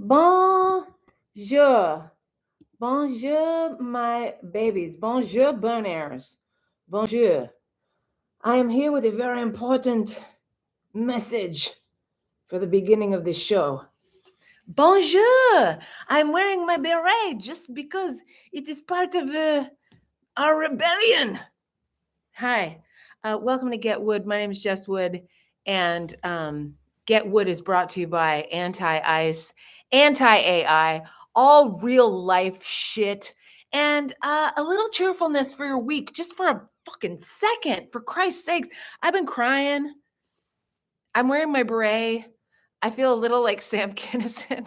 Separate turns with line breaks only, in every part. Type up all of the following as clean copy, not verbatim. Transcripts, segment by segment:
Bonjour. Bonjour, my babies. Bonjour, Boners. Bonjour. I am here with a very important message for the beginning of this show. Bonjour. I'm wearing my beret just because it is part of our rebellion. Hi. Welcome to Get Wood. My name is Jess Wood, and Get Wood is brought to you by Anti-Ice, Anti-AI, all real life shit, and a little cheerfulness for your week, just for a fucking second. For Christ's sakes, I've been crying. I'm wearing my beret. I feel a little like Sam Kinison.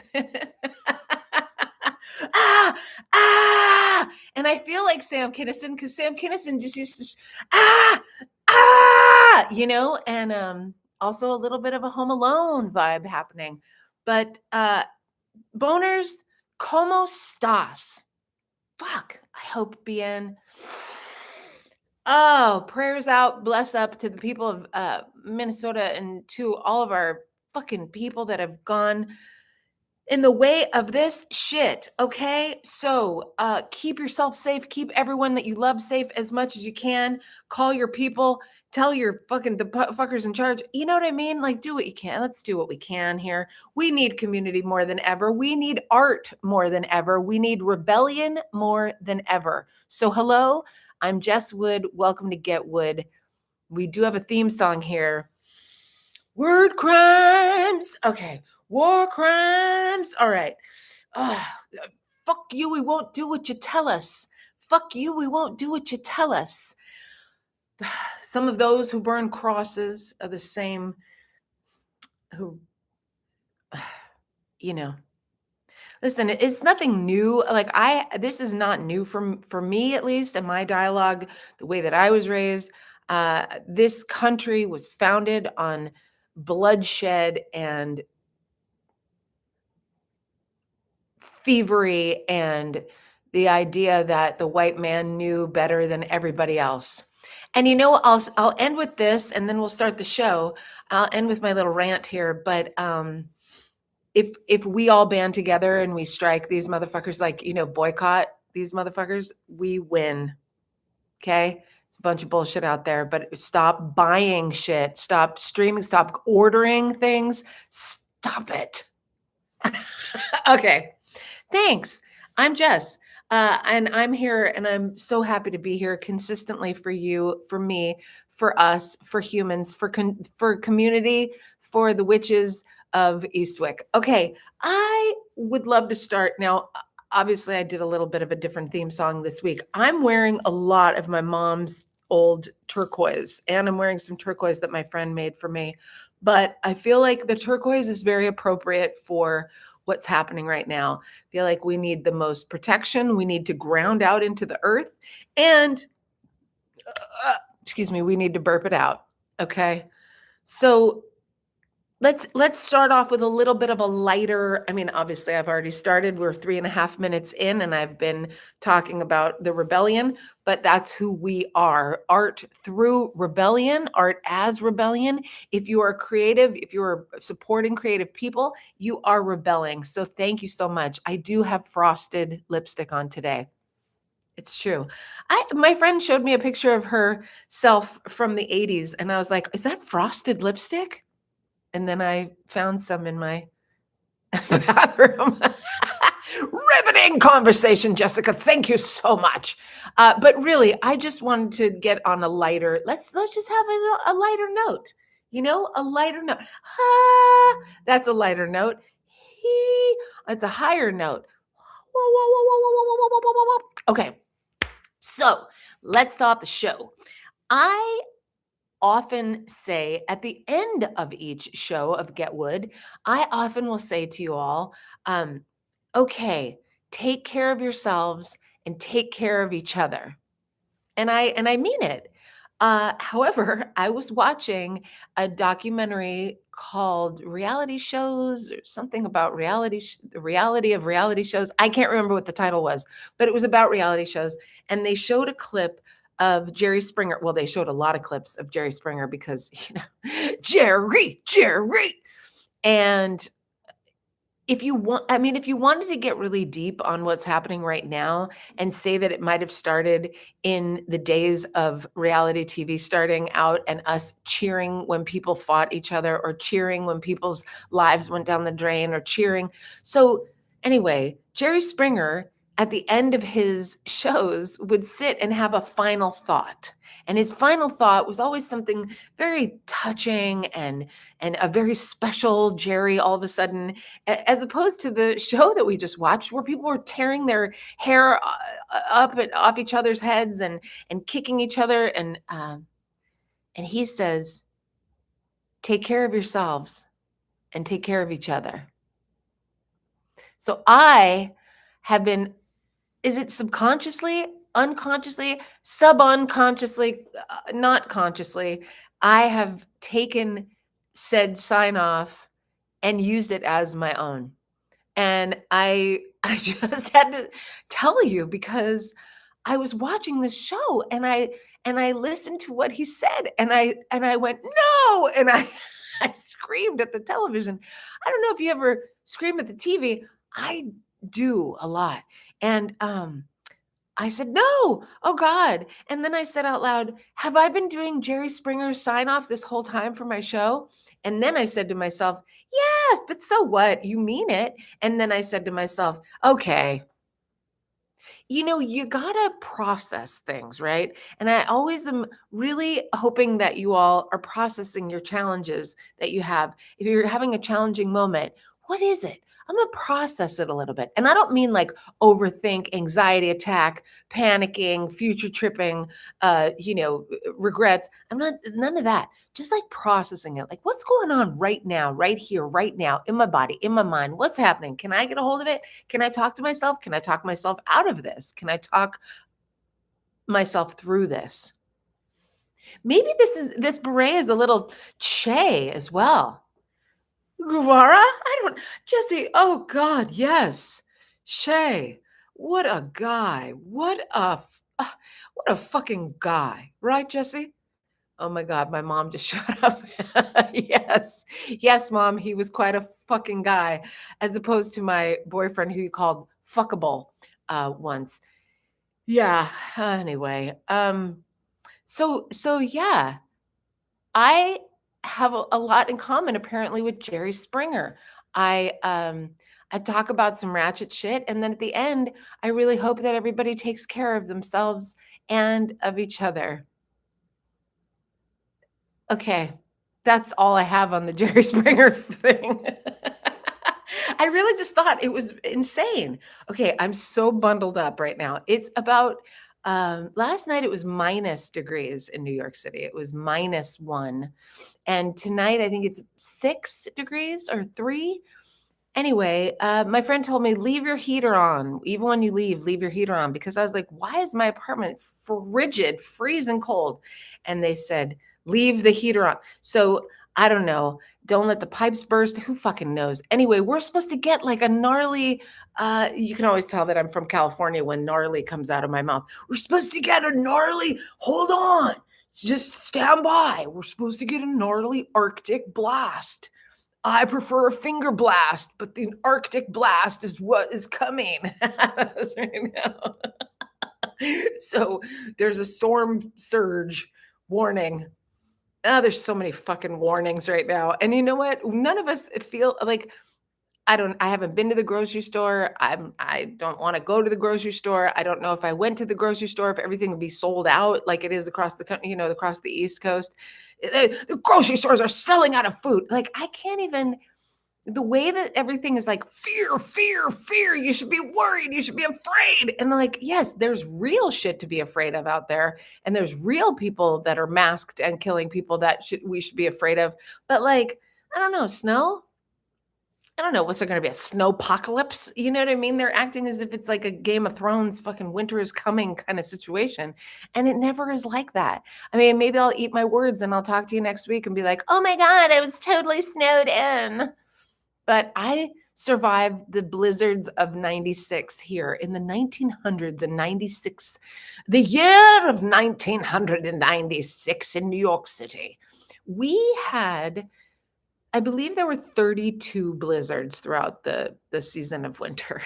ah, ah, and I feel like Sam Kinison because Sam Kinison just used to, and also a little bit of a Home Alone vibe happening. But boners, como estás? Fuck, I hope bien. Oh, prayers out, bless up to the people of Minnesota and to all of our fucking people that have gone in the way of this shit. Okay. So keep yourself safe. Keep everyone that you love safe as much as you can. Call your people. Tell your fucking the fuckers in charge. You know what I mean? Like, do what you can. Let's do what we can here. We need community more than ever. We need art more than ever. We need rebellion more than ever. So hello, I'm Jess Wood. Welcome to Get Wood. We do have a theme song here. Word crimes. Okay. War crimes. All right. Fuck you. We won't do what you tell us. Fuck you. We won't do what you tell us. Some of those who burn crosses are the same who, listen, it's nothing new. This is not new for me, at least in my dialogue, the way that I was raised. This country was founded on bloodshed and thievery and the idea that the white man knew better than everybody else. And I'll end with this, and then we'll start the show. I'll end with my little rant here. But if we all band together and we strike these motherfuckers, boycott these motherfuckers, we win. Okay. It's a bunch of bullshit out there, but stop buying shit, stop streaming, stop ordering things. Stop it. Okay. Thanks. I'm Jess. And I'm here, and I'm so happy to be here consistently for you, for me, for us, for humans, for community, for the witches of Eastwick. Okay, I would love to start now. Obviously, I did a little bit of a different theme song this week. I'm wearing a lot of my mom's old turquoise, and I'm wearing some turquoise that my friend made for me. But I feel like the turquoise is very appropriate for what's happening right now. I feel like we need the most protection. We need to ground out into the earth, and we need to burp it out. Okay. So let's start off with a little bit of a lighter. I mean, obviously I've already started. We're 3.5 minutes in, and I've been talking about the rebellion, but that's who we are. Art through rebellion, art as rebellion. If you are creative, if you're supporting creative people, you are rebelling. So thank you so much. I do have frosted lipstick on today. It's true. My friend showed me a picture of herself from the 80s, and I was like, is that frosted lipstick? And then I found some in my bathroom. Riveting conversation, Jessica. Thank you so much. But really, I just wanted to get on a lighter. Let's just have a lighter note. A lighter note. That's a lighter note. It's a higher note. Okay, so let's start the show. I often say at the end of each show of Get Wood, I often will say to you all, okay, take care of yourselves and take care of each other. And I mean it. However, I was watching a documentary called Reality Shows or something about the reality of reality shows. I can't remember what the title was, but it was about reality shows. And they showed a clip of Jerry Springer. Well, they showed a lot of clips of Jerry Springer because, Jerry. And if you wanted to get really deep on what's happening right now and say that it might have started in the days of reality TV starting out and us cheering when people fought each other or cheering when people's lives went down the drain or cheering. So, anyway, Jerry Springer at the end of his shows would sit and have a final thought. And his final thought was always something very touching and a very special Jerry all of a sudden, as opposed to the show that we just watched where people were tearing their hair up and off each other's heads and kicking each other and he says, take care of yourselves and take care of each other. So I have been, is it subconsciously, unconsciously, subunconsciously, not consciously, I have taken said sign off and used it as my own. And I just had to tell you because I was watching this show and I listened to what he said and I went, "No!" And I I screamed at the television. I don't know if you ever scream at the TV. I do a lot. And I said, "No! Oh God." And then I said out loud, "Have I been doing Jerry Springer's sign off this whole time for my show?" And then I said to myself, "Yes, but so what? You mean it." And then I said to myself, "Okay, you gotta process things, right?" And I always am really hoping that you all are processing your challenges that you have. If you're having a challenging moment, what is it? I'm gonna process it a little bit. And I don't mean like overthink, anxiety attack, panicking, future tripping, regrets. I'm not none of that. Just like processing it. Like what's going on right now, right here, right now, in my body, in my mind? What's happening? Can I get a hold of it? Can I talk to myself? Can I talk myself out of this? Can I talk myself through this? Maybe this beret is a little che as well. Guevara? I don't Jesse, oh God, yes. Che. What a guy. What a fucking guy. Right, Jesse? Oh my God, my mom just shut up. Yes. Yes, mom, he was quite a fucking guy, as opposed to my boyfriend who you called fuckable once. Yeah. Anyway, so yeah, I have a lot in common apparently with Jerry Springer. I talk about some ratchet shit, and then at the end, I really hope that everybody takes care of themselves and of each other. Okay, that's all I have on the Jerry Springer thing. I really just thought it was insane. Okay, I'm so bundled up right now. It's about last night it was minus degrees in New York City. It was -1. And tonight I think it's 6 degrees or 3. Anyway, my friend told me, "Leave your heater on. Even when you leave your heater on," because I was like, "Why is my apartment frigid, freezing cold?" And they said, "Leave the heater on." So, I don't know. Don't let the pipes burst. Who fucking knows? Anyway, we're supposed to get like a gnarly, you can always tell that I'm from California when gnarly comes out of my mouth. We're supposed to get a gnarly, hold on, just stand by. We're supposed to get a gnarly Arctic blast. I prefer a finger blast, but the Arctic blast is what is coming at us right now. So there's a storm surge warning. Oh, there's so many fucking warnings right now. And you know what? None of us feel like I haven't been to the grocery store. I don't want to go to the grocery store. I don't know if I went to the grocery store if everything would be sold out like it is across the country, across the East Coast. The grocery stores are selling out of food. Like I can't even the way that everything is like fear, fear, fear. You should be worried. You should be afraid. And like, yes, there's real shit to be afraid of out there. And there's real people that are masked and killing people that we should be afraid of. But like, I don't know, snow? I don't know. What's there going to be a snowpocalypse? You know what I mean? They're acting as if it's like a Game of Thrones fucking winter is coming kind of situation. And it never is like that. I mean, maybe I'll eat my words and I'll talk to you next week and be like, oh my God, I was totally snowed in. But I survived the blizzards of 96 here in the 1900s and 96, the year of 1996 in New York City. We had I believe there were 32 blizzards throughout the season of winter.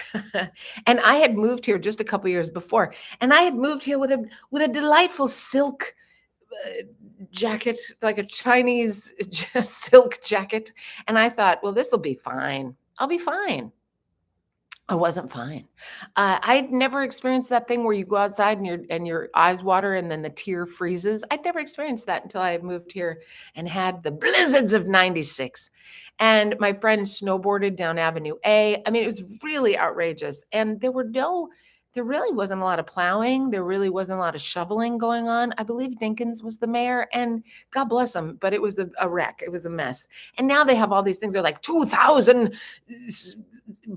And I had moved here just a couple years before, and I had moved here with a delightful silk uh, jacket, like a Chinese silk jacket, and I thought, "Well, this will be fine. I'll be fine." I wasn't fine. I'd never experienced that thing where you go outside and your eyes water and then the tear freezes. I'd never experienced that until I moved here and had the blizzards of '96. And my friend snowboarded down Avenue A. I mean, it was really outrageous. And there really wasn't a lot of plowing. There really wasn't a lot of shoveling going on. I believe Dinkins was the mayor, and God bless him, but it was a wreck. It was a mess. And now they have all these things. They're like 2,000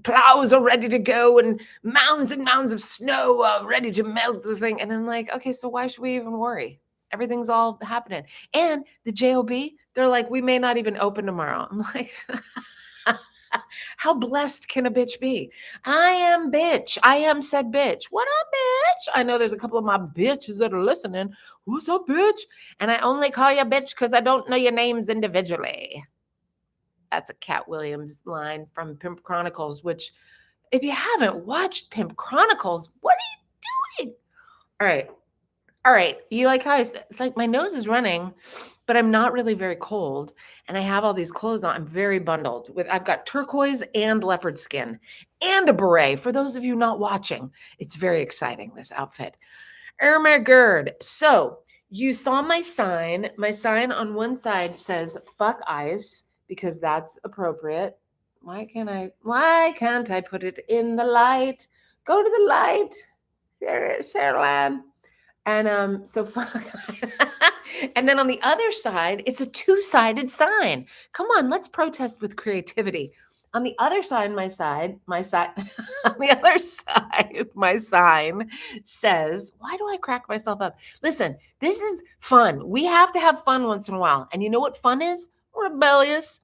plows are ready to go and mounds of snow are ready to melt the thing. And I'm like, okay, so why should we even worry? Everything's all happening. And the JOB, they're like, we may not even open tomorrow. I'm like, how blessed can a bitch be? I am bitch. I am said bitch. What up, bitch? I know there's a couple of my bitches that are listening. What's up, bitch? And I only call you bitch because I don't know your names individually. That's a Cat Williams line from Pimp Chronicles, which if you haven't watched Pimp Chronicles, what are you doing? All right. All right. You like how it's like my nose is running, but I'm not really very cold. And I have all these clothes on. I'm very bundled I've got turquoise and leopard skin and a beret. For those of you not watching, it's very exciting, this outfit. Oh my God. So you saw my sign. My sign on one side says fuck ice because that's appropriate. Why can't I put it in the light? Go to the light. Sherilyn. And so fuck. And then on the other side, it's a two-sided sign. Come on, let's protest with creativity. On the other side, my side, on the other side, my sign says, why do I crack myself up? Listen, this is fun. We have to have fun once in a while. And you know what fun is? Rebellious.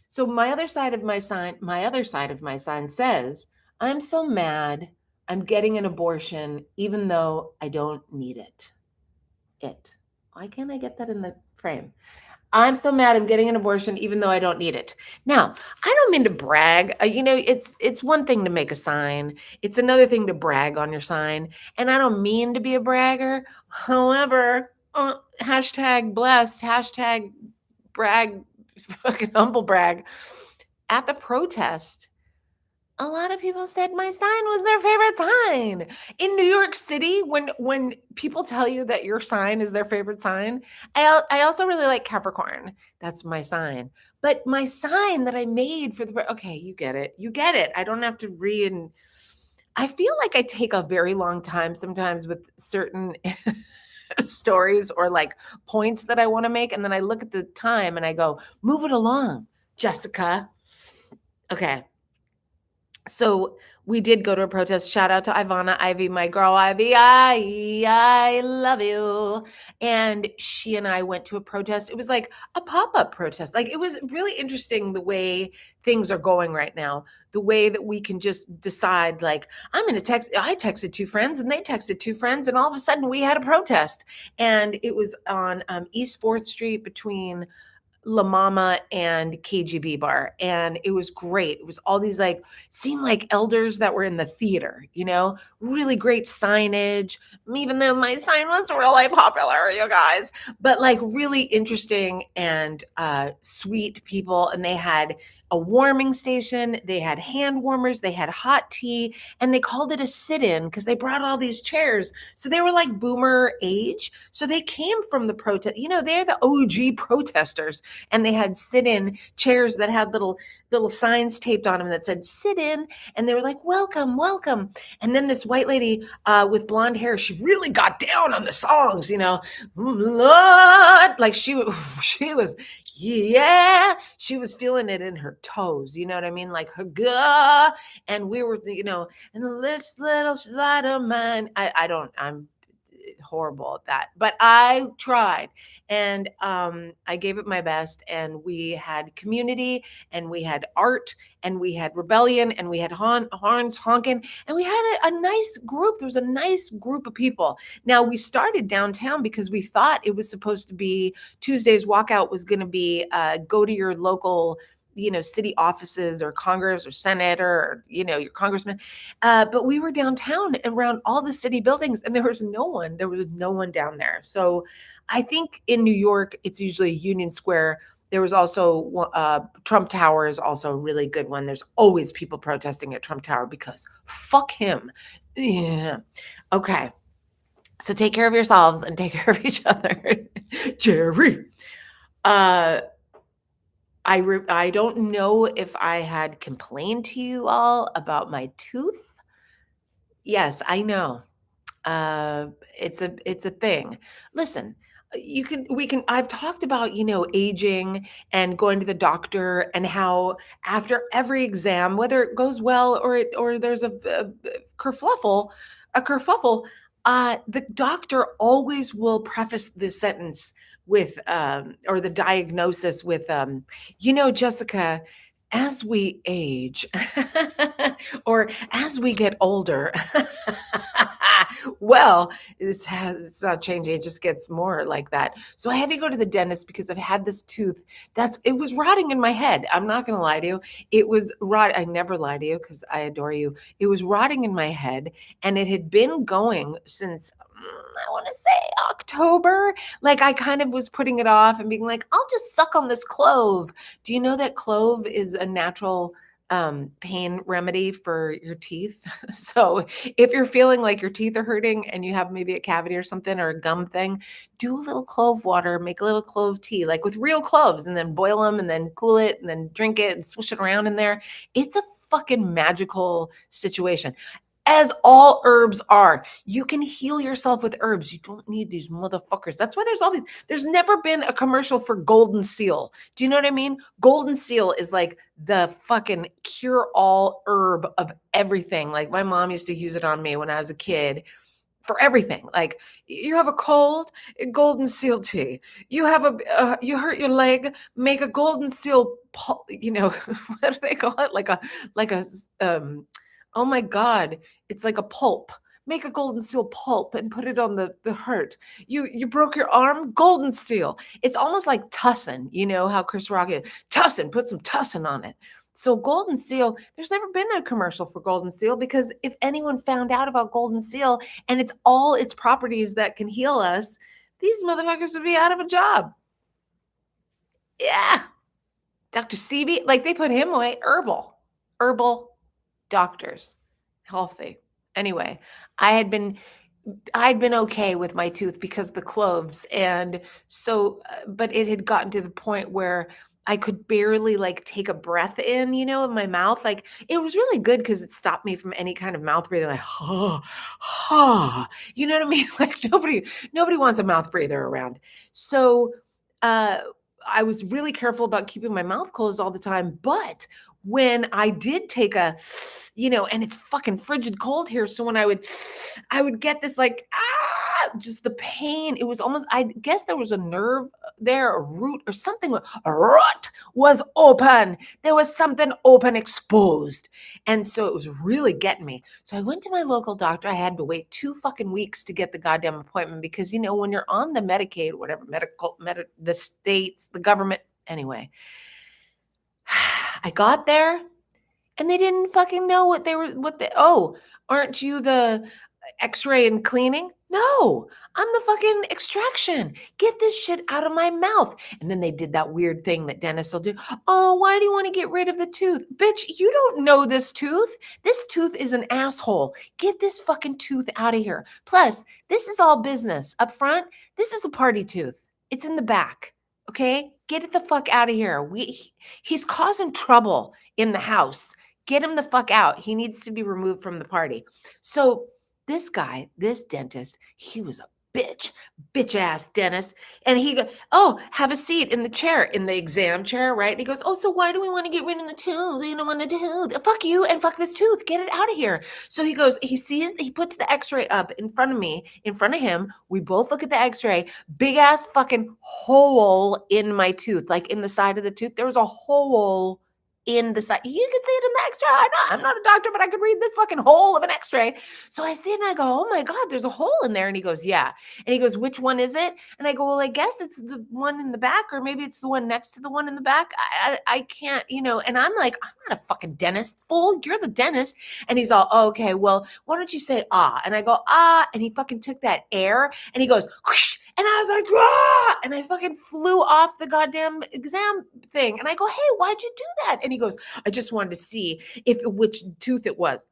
So my other side of my sign says, I'm so mad I'm getting an abortion even though I don't need it. Why can't I get that in the frame? I'm so mad I'm getting an abortion even though I don't need it. Now, I don't mean to brag. It's one thing to make a sign. It's another thing to brag on your sign. And I don't mean to be a bragger. However, hashtag blessed, hashtag brag, fucking humble brag. At the protest, a lot of people said my sign was their favorite sign. In New York City, when people tell you that your sign is their favorite sign, I also really like Capricorn. That's my sign. But my sign that I made for okay, you get it. You get it. I don't have to read. And I feel like I take a very long time sometimes with certain stories or like points that I want to make. And then I look at the time and I go, move it along, Jessica. Okay. So we did go to a protest. Shout out to Ivana Ivy, my girl Ivy. I love you. And she and I went to a protest. It was like a pop-up protest. Like it was really interesting the way things are going right now. The way that we can just decide, like, I'm going to text. I texted two friends and they texted two friends, and all of a sudden we had a protest. And it was on East 4th Street between La Mama and KGB bar. And it was great. It was all these like, seemed like elders that were in the theater, really great signage, even though my sign was really popular, you guys, but like really interesting and sweet people. And they had a warming station, they had hand warmers, they had hot tea, and they called it a sit-in because they brought all these chairs. So they were like boomer age. So they came from the protest, they're the OG protesters. And they had sit-in chairs that had little signs taped on them that said sit in, and they were like, welcome, welcome. And then this white lady with blonde hair, she really got down on the songs, Lord, like she was, yeah, she was feeling it in her toes, you know what I mean? Like her gah, and we were, and this little slide of mine, I'm horrible at that, but I tried, and I gave it my best, and we had community, and we had art, and we had rebellion, and we had horns honking, and we had a nice group. There was a nice group of people. Now we started downtown because we thought it was supposed to be Tuesday's walkout was going to be go to your local city offices or Congress or Senate or, your congressman. But we were downtown around all the city buildings and there was no one. There was no one down there. So I think in New York, it's usually Union Square. There was also Trump Tower is also a really good one. There's always people protesting at Trump Tower because fuck him. Yeah. Okay. So take care of yourselves and take care of each other. Jerry. Uh I don't know if I had complained to you all about my tooth. Yes, I know. Uh, it's a thing. Listen, you can we can I've talked about, aging and going to the doctor and how after every exam, whether it goes well or there's kerfluffle, a kerfuffle, the doctor always will preface the sentence with or the diagnosis with Jessica, as we age or as we get older. Well, it's not changing, it just gets more like that. So I had to go to the dentist because I've had this tooth it was rotting in my head. I'm not gonna lie to you. It was I never lie to you because I adore you. It was rotting in my head and it had been going since I want to say October. Like I kind of was putting it off and being like, I'll just suck on this clove. Do you know that clove is a natural pain remedy for your teeth? So if you're feeling like your teeth are hurting and you have maybe a cavity or something or a gum thing, do a little clove water, make a little clove tea, like with real cloves, and then boil them and then cool it and then drink it and swish it around in there. It's a fucking magical situation. As all herbs are. You can heal yourself with herbs. You don't need these motherfuckers. That's why there's all these. There's never been a commercial for Golden Seal. Do you know what I mean? Golden Seal is like the fucking cure all herb of everything. Like my mom used to use it on me when I was a kid for everything. Like you have a cold, Golden Seal tea. You have you hurt your leg, make a Golden Seal. What do they call it? Like a oh my God, it's like a pulp. Make a Golden Seal pulp and put it on the hurt. You broke your arm, Golden Seal. It's almost like tussin. You know how Chris Rock is tussin. Put some tussin on it. So Golden Seal, there's never been a commercial for Golden Seal because if anyone found out about Golden Seal and it's all its properties that can heal us, these motherfuckers would be out of a job. Yeah. Dr. Sebi, like they put him away. Herbal doctors. Healthy. Anyway, I had been I'd been okay with my tooth because the cloves. And so, but it had gotten to the point where I could barely like take a breath in my mouth. Like it was really good because it stopped me from any kind of mouth breathing, like, you know what I mean? Like nobody wants a mouth breather around. So, uh, I was really careful about keeping my mouth closed all the time. But when I did take and it's fucking frigid cold here. So when I would get this like, just the pain. It was almost, I guess there was a nerve there, a root or something. A root was open. There was something open, exposed. And so it was really getting me. So I went to my local doctor. I had to wait 2 fucking weeks to get the goddamn appointment because, when you're on the Medicaid, whatever, the states, the government, anyway, I got there and they didn't fucking know aren't you the x-ray and cleaning? No, I'm the fucking extraction. Get this shit out of my mouth. And then they did that weird thing that dentists will do. Oh, why do you want to get rid of the tooth? Bitch, you don't know this tooth. This tooth is an asshole. Get this fucking tooth out of here. Plus, this is all business. Up front, this is a party tooth. It's in the back. Okay? Get it the fuck out of here. He's causing trouble in the house. Get him the fuck out. He needs to be removed from the party. So this guy, this dentist, he was a bitch ass dentist. And he go, oh, have a seat in the chair, in the exam chair, right? And he goes, oh, so why do we want to get rid of the tooth? You don't want to do, fuck you and fuck this tooth. Get it out of here. So he goes, he puts the x-ray up in front of me, in front of him. We both look at the x-ray, big ass fucking hole in my tooth, like in the side of the tooth. There was a hole in the side. You can see it in the x-ray. I know, I'm not a doctor, but I could read this fucking hole of an x-ray. So I see it and I go, oh my God, there's a hole in there. And he goes, yeah. And he goes, which one is it? And I go, well, I guess it's the one in the back, or maybe it's the one next to the one in the back. I can't, and I'm like, I'm not a fucking dentist, fool. You're the dentist. And he's all, oh, okay, well, why don't you say ah? And I go, ah. And he fucking took that air and he goes, whoosh, and I was like, ah, and I fucking flew off the goddamn exam thing. And I go, hey, why'd you do that? And he goes, I just wanted to see which tooth it was.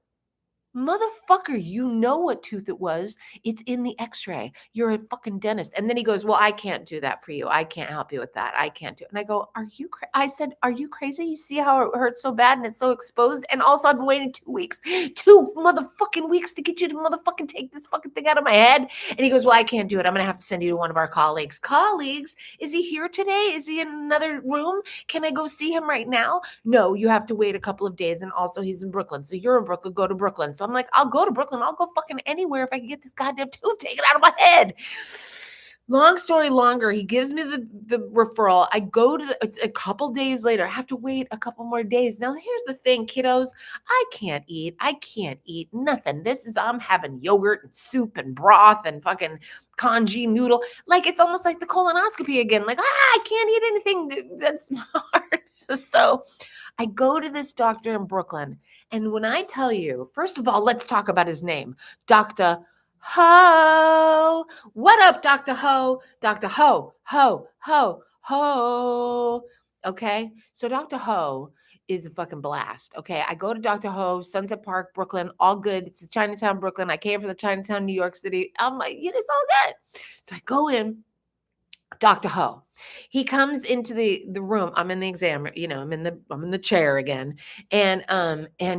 Motherfucker, you know what tooth it was. It's in the x-ray. You're a fucking dentist. And then he goes, well, I can't do that for you. I can't help you with that. I can't do it. And I go, are you I said, are you crazy? You see how it hurts so bad and it's so exposed? And also I've been waiting 2 weeks, 2 motherfucking weeks to get you to motherfucking take this fucking thing out of my head. And he goes, well, I can't do it. I'm going to have to send you to one of our colleagues. Colleagues? Is he here today? Is he in another room? Can I go see him right now? No, you have to wait a couple of days. And also he's in Brooklyn. So you're in Brooklyn, go to Brooklyn. So I'm like, I'll go to Brooklyn. I'll go fucking anywhere if I can get this goddamn tooth taken out of my head. Long story longer, he gives me the referral. I go to it's a couple days later. I have to wait a couple more days. Now, here's the thing, kiddos. I can't eat nothing. I'm having yogurt and soup and broth and fucking congee noodle. Like, it's almost like the colonoscopy again. Like, I can't eat anything that's hard. So I go to this doctor in Brooklyn. And when I tell you, first of all, let's talk about his name, Dr. Ho. What up, Dr. Ho? Dr. Ho, ho, ho, ho. Okay. So Dr. Ho is a fucking blast. Okay. I go to Dr. Ho, Sunset Park, Brooklyn, all good. It's Chinatown, Brooklyn. I came from the Chinatown, New York City. I'm like, it's all good. So I go in. Dr. Ho. He comes into the room. I'm in the exam, I'm in the chair again. And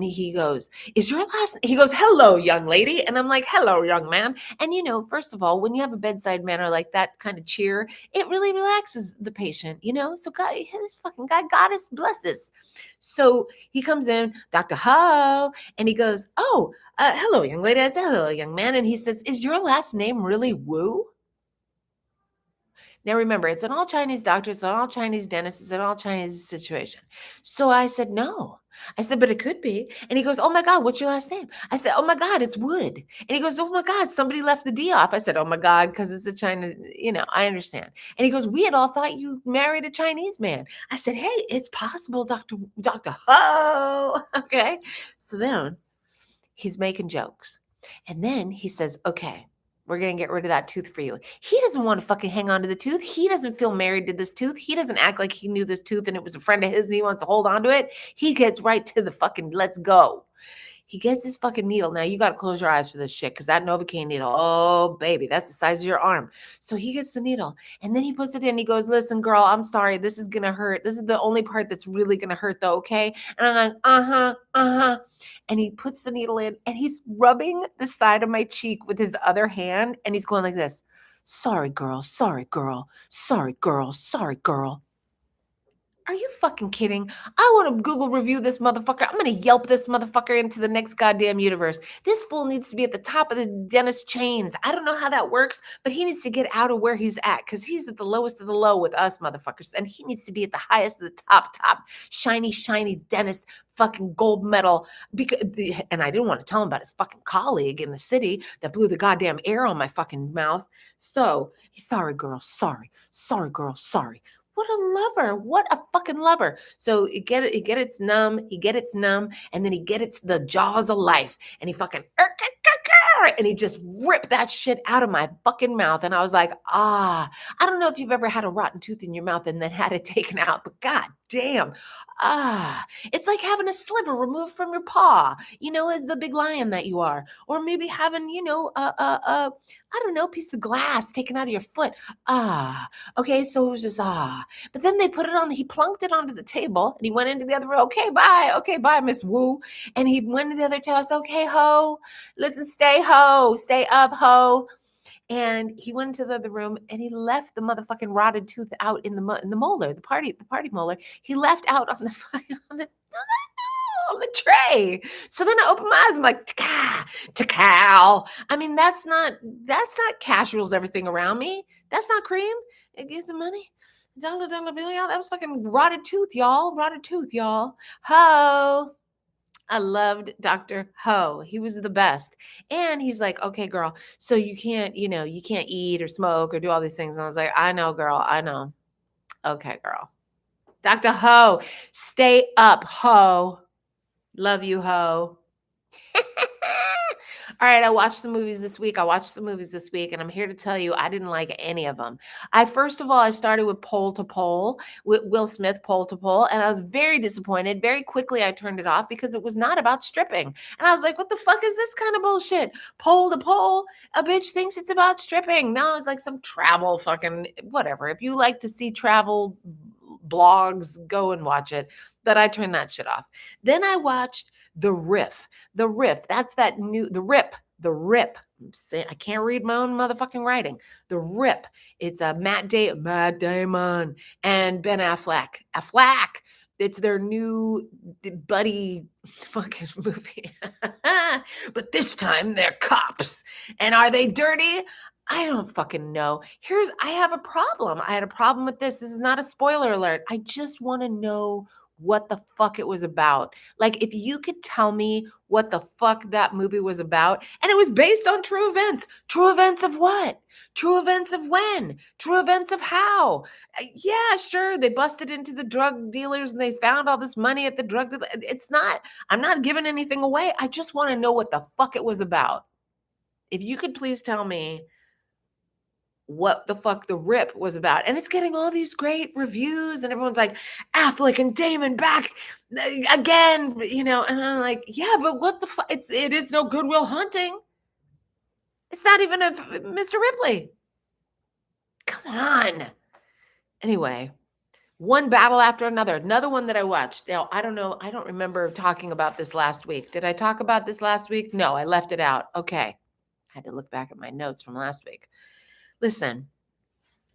he goes, is your last, he goes, hello, young lady. And I'm like, hello, young man. And first of all, when you have a bedside manner like that kind of cheer, it really relaxes the patient, so God, this fucking guy, goddess blesses. So he comes in, Dr. Ho, and he goes, oh, hello, young lady. I said, hello, young man. And he says, is your last name really Wu? Now, remember, it's an all Chinese doctor, it's an all Chinese dentist, it's an all Chinese situation. So I said, no. I said, but it could be. And he goes, oh my God, what's your last name? I said, oh my God, it's Wood. And he goes, oh my God, somebody left the D off. I said, oh my God, because it's a China, I understand. And he goes, we had all thought you married a Chinese man. I said, hey, it's possible, Dr. Ho. Okay. So then he's making jokes. And then he says, okay, we're going to get rid of that tooth for you. He doesn't want to fucking hang on to the tooth. He doesn't feel married to this tooth. He doesn't act like he knew this tooth and it was a friend of his and he wants to hold on to it. He gets right to the fucking let's go. He gets his fucking needle. Now, you got to close your eyes for this shit because that Novocaine needle, oh, baby, that's the size of your arm. So he gets the needle and then he puts it in. He goes, listen, girl, I'm sorry. This is going to hurt. This is the only part that's really going to hurt, though, okay? And I'm like, uh-huh. And he puts the needle in and he's rubbing the side of my cheek with his other hand. And he's going like this. Sorry, girl. Sorry, girl. Sorry, girl. Sorry, girl. Are you fucking kidding? I want to Google review this motherfucker. I'm going to Yelp this motherfucker into the next goddamn universe. This fool needs to be at the top of the dentist chains. I don't know how that works, but he needs to get out of where he's at because he's at the lowest of the low with us motherfuckers. And he needs to be at the highest of the top, shiny dentist, fucking gold medal. And I didn't want to tell him about his fucking colleague in the city that blew the goddamn air on my fucking mouth. So, sorry, girl. Sorry. Sorry, girl. Sorry. What a lover. What a fucking lover. So he get it's numb, and then he get it's the jaws of life. And he fucking and he just ripped that shit out of my fucking mouth. And I was like, I don't know if you've ever had a rotten tooth in your mouth and then had it taken out, but god damn. It's like having a sliver removed from your paw, as the big lion that you are. Or maybe having, I don't know, piece of glass taken out of your foot. Okay, so it was just But then they put it on, he plunked it onto the table and he went into the other room. Okay, bye, Miss Wu. And he went to the other table. I said, okay, Ho, listen, stay up, Ho. And he went into the other room and he left the motherfucking rotted tooth out in the molar, the party molar. He left out on the tray. So then I opened my eyes. I'm like, Takal. I mean, that's not Cash rules everything around me. That's not cream. It gives the money. Dollar dollar bill, y'all. That was fucking rotted tooth, y'all. Rotted tooth, y'all. Ho. I loved Dr. Ho. He was the best. And he's like, okay, girl, so you can't, you can't eat or smoke or do all these things. And I was like, I know, girl. I know. Okay, girl. Dr. Ho, stay up, Ho. Love you, Ho. All right, I watched the movies this week. And I'm here to tell you I didn't like any of them. First of all, I started with Pole to Pole, with Will Smith, Pole to Pole, and I was very disappointed. Very quickly, I turned it off because it was not about stripping. And I was like, what the fuck is this kind of bullshit? Pole to Pole, a bitch thinks it's about stripping. No, it's like some travel fucking whatever. If you like to see travel blogs, go and watch it. But I turned that shit off. Then I watched The Riff. The Riff. That's that new, The Rip. The Rip. I can't read my own motherfucking writing. The Rip. It's a Matt Damon and Ben Affleck. Affleck. It's their new buddy fucking movie. But this time they're cops. And are they dirty? I don't fucking know. I have a problem. I had a problem with this. This is not a spoiler alert. I just want to know what the fuck it was about. Like, if you could tell me what the fuck that movie was about, and it was based on true events. True events of what? True events of when? True events of how? Yeah, sure, they busted into the drug dealers and they found all this money at the drug dealer. I'm not giving anything away. I just want to know what the fuck it was about. If you could please tell me what the fuck The Rip was about. And it's getting all these great reviews, and everyone's like, Affleck and Damon back again, and I'm like, yeah, but what the fuck? It is no Good Will Hunting. It's not even a Mr. Ripley. Come on. Anyway, one battle after another. Another one that I watched. Now, I don't know. I don't remember talking about this last week. Did I talk about this last week? No, I left it out. Okay. I had to look back at my notes from last week. Listen,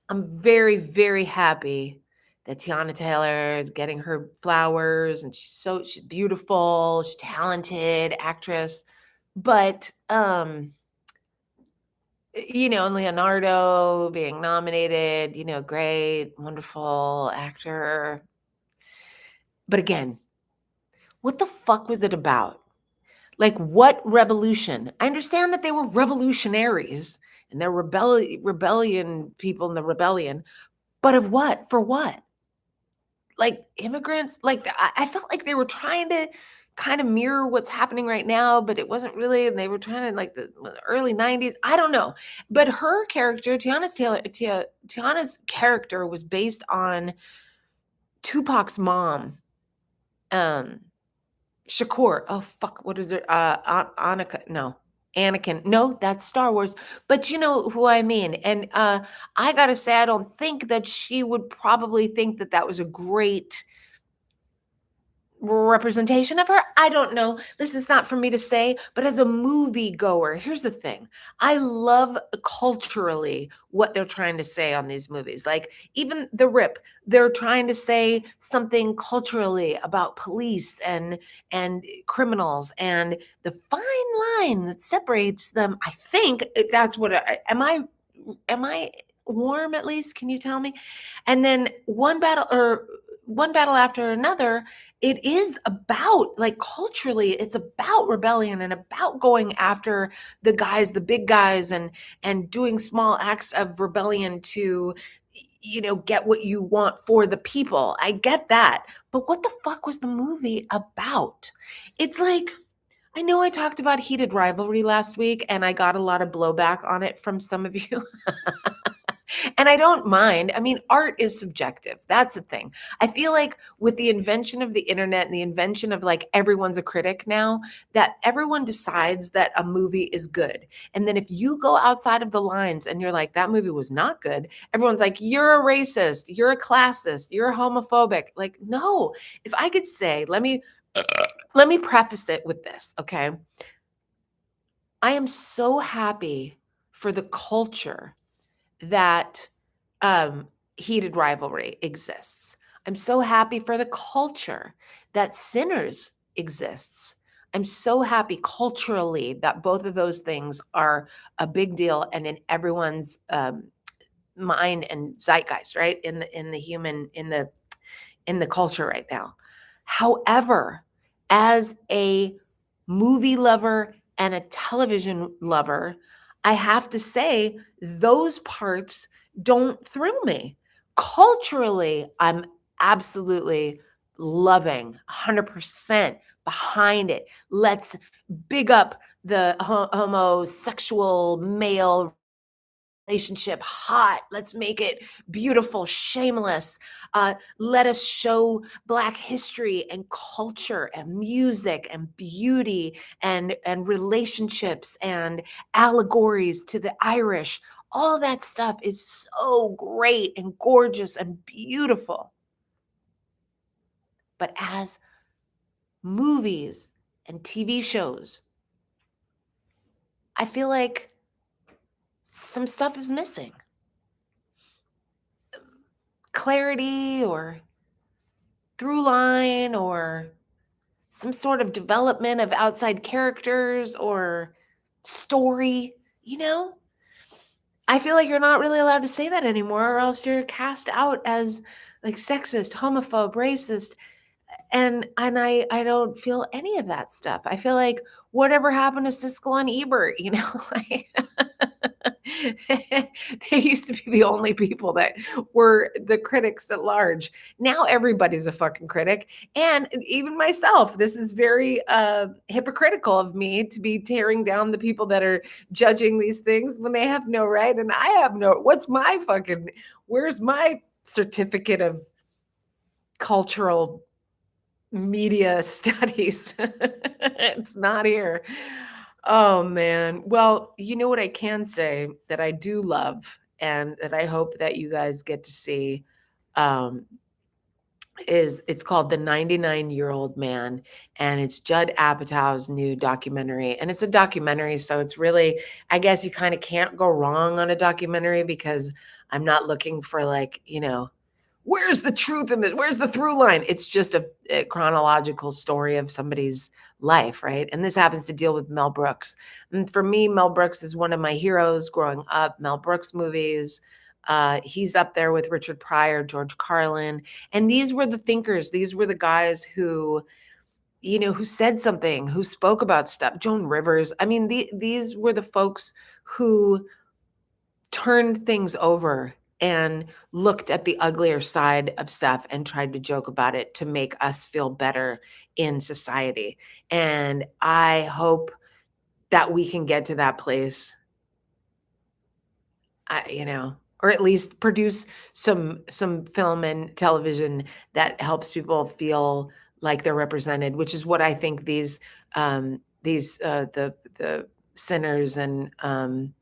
I'm very, very happy that Tiana Taylor is getting her flowers, and she's beautiful, she's talented actress. But Leonardo being nominated, great, wonderful actor. But again, what the fuck was it about? Like, what revolution? I understand that they were revolutionaries and they're rebellion people in the rebellion, but of what? For what? Like, immigrants? Like, I felt like they were trying to kind of mirror what's happening right now, but it wasn't really, and they were trying to, like, the early 90s. I don't know. But her character, Tiana's character was based on Tupac's mom, um, Shakur. Oh, fuck, what is it? Annika. No. Anakin. No, that's Star Wars. But you know who I mean. And I gotta say, I don't think that she would probably think that that was a great representation of her. I don't know. This is not for me to say, but as a movie goer, here's the thing. I love culturally what they're trying to say on these movies. Like, even The Rip, they're trying to say something culturally about police and criminals, and the fine line that separates them. I think that's what am I warm, at least? Can you tell me? And then one battle after another, it is about, like, culturally, it's about rebellion and about going after the big guys, and doing small acts of rebellion to get what you want for the people. I get that. But what the fuck was the movie about? It's like, I know I talked about heated rivalry last week, and I got a lot of blowback on it from some of you. And I don't mind. I mean, art is subjective. That's the thing. I feel like with the invention of the internet and the invention of, like, everyone's a critic now, that everyone decides that a movie is good. And then if you go outside of the lines and you're like, that movie was not good, everyone's like, you're a racist, you're a classist, you're homophobic. Like, no. If I could say, let me preface it with this, okay? I am so happy for the culture that heated rivalry exists. I'm so happy for the culture that Sinners exists. I'm so happy culturally that both of those things are a big deal and in everyone's mind and zeitgeist, right? In the human in the culture right now. However, as a movie lover and a television lover, I have to say those parts don't thrill me. Culturally, I'm absolutely loving 100% behind it. Let's big up the homosexual male relationship hot. Let's make it beautiful, shameless. Let us show Black history and culture and music and beauty and relationships and allegories to the Irish. All that stuff is so great and gorgeous and beautiful. But as movies and TV shows, I feel like some stuff is missing. Clarity or through line or some sort of development of outside characters or story, you know? I feel like you're not really allowed to say that anymore, or else you're cast out as like sexist, homophobe, racist. And I don't feel any of that stuff. I feel like whatever happened to Siskel and Ebert, you know, like they used to be the only people that were the critics at large. Now everybody's a fucking critic, and even myself. This is very hypocritical of me to be tearing down the people that are judging these things when they have no right, and I have no. What's my fucking? Where's my certificate of cultural media studies? It's not here. Oh man. Well, you know what I can say that I do love and that I hope that you guys get to see um is it's called The 99-Year-Old Man, and it's Judd Apatow's new documentary. And it's a documentary, so it's really, I guess you kind of can't go wrong on a documentary because I'm not looking for like, where's the truth in this? Where's the through line? It's just a chronological story of somebody's life, right? And this happens to deal with Mel Brooks. And for me, Mel Brooks is one of my heroes growing up. Mel Brooks movies. He's up there with Richard Pryor, George Carlin. And these were the thinkers. These were the guys who, who said something, who spoke about stuff. Joan Rivers. I mean, these were the folks who turned things over and looked at the uglier side of stuff and tried to joke about it to make us feel better in society. And I hope that we can get to that place, or at least produce some film and television that helps people feel like they're represented, which is what I think the sinners and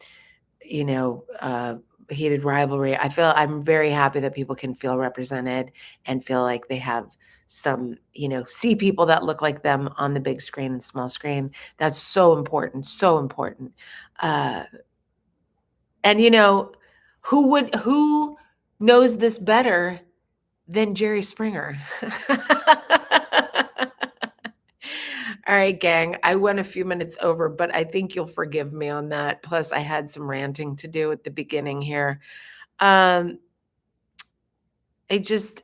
heated rivalry. I'm very happy that people can feel represented and feel like they have some, see people that look like them on the big screen and small screen. That's so important, so important. And who knows this better than Jerry Springer? All right, gang. I went a few minutes over, but I think you'll forgive me on that. Plus, I had some ranting to do at the beginning here. Um, I just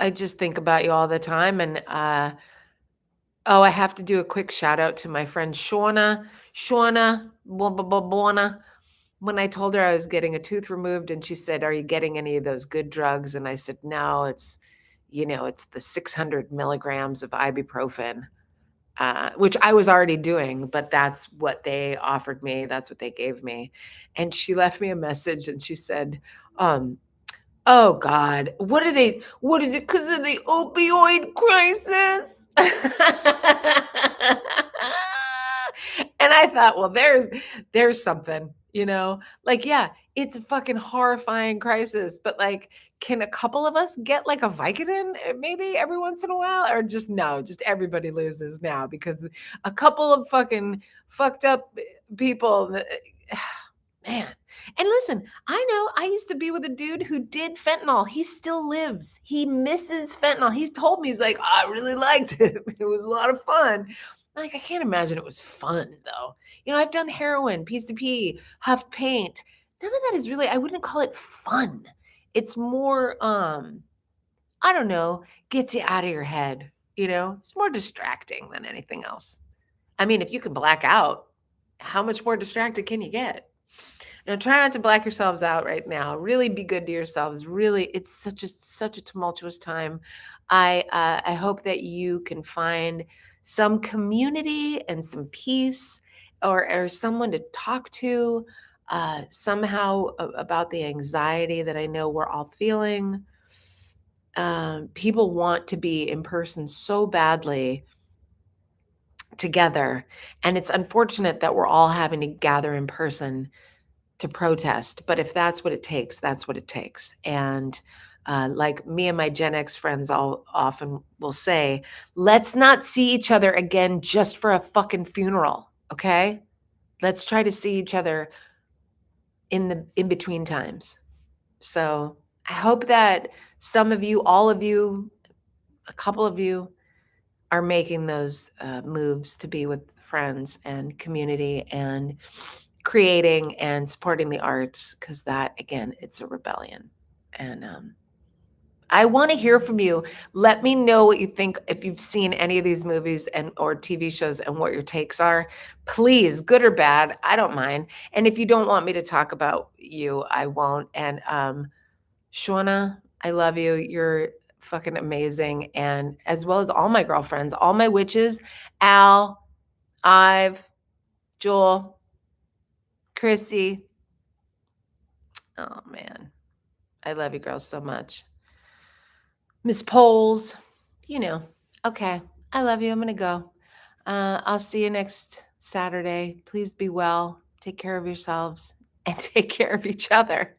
I just think about you all the time, and oh, I have to do a quick shout out to my friend Shauna, Bona. When I told her I was getting a tooth removed, and she said, "Are you getting any of those good drugs?" And I said, "No, it's the 600 milligrams of ibuprofen." Which I was already doing, but that's what they offered me. That's what they gave me. And she left me a message and she said, oh God, what is it? Because of the opioid crisis? And I thought, well, there's something, like, yeah, it's a fucking horrifying crisis, but like, can a couple of us get like a Vicodin maybe every once in a while? Or just no, just everybody loses now because a couple of fucking fucked up people, man. And listen, I know I used to be with a dude who did fentanyl. He still lives. He misses fentanyl. He's told me, he's like, I really liked it. It was a lot of fun. Like, I can't imagine it was fun though. I've done heroin, PCP, huff paint, none of that is really, I wouldn't call it fun. It's more, I don't know, gets you out of your head, you know? It's more distracting than anything else. I mean, if you can black out, how much more distracted can you get? Now try not to black yourselves out right now. Really be good to yourselves. Really, it's such a tumultuous time. I hope that you can find some community and some peace, or someone to talk to somehow about the anxiety that I know we're all feeling. People want to be in person so badly together, and it's unfortunate that we're all having to gather in person to protest. But if that's what it takes, that's what it takes. And like me and my Gen X friends all often will say, let's not see each other again just for a fucking funeral. Okay. Let's try to see each other in the in between times. So I hope that some of you, all of you, a couple of you are making those moves to be with friends and community and creating and supporting the arts, because that, again, it's a rebellion. And I want to hear from you. Let me know what you think, if you've seen any of these movies and or TV shows, and what your takes are. Please, good or bad, I don't mind. And if you don't want me to talk about you, I won't. And Shauna, I love you. You're fucking amazing. And as well as all my girlfriends, all my witches, Al, Ive, Jewel, Chrissy. Oh man. I love you girls so much. Miss Poles, you know. Okay. I love you. I'm gonna go. I'll see you next Saturday. Please be well. Take care of yourselves and take care of each other.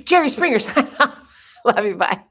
Jerry Springer sign off. Love you. Bye.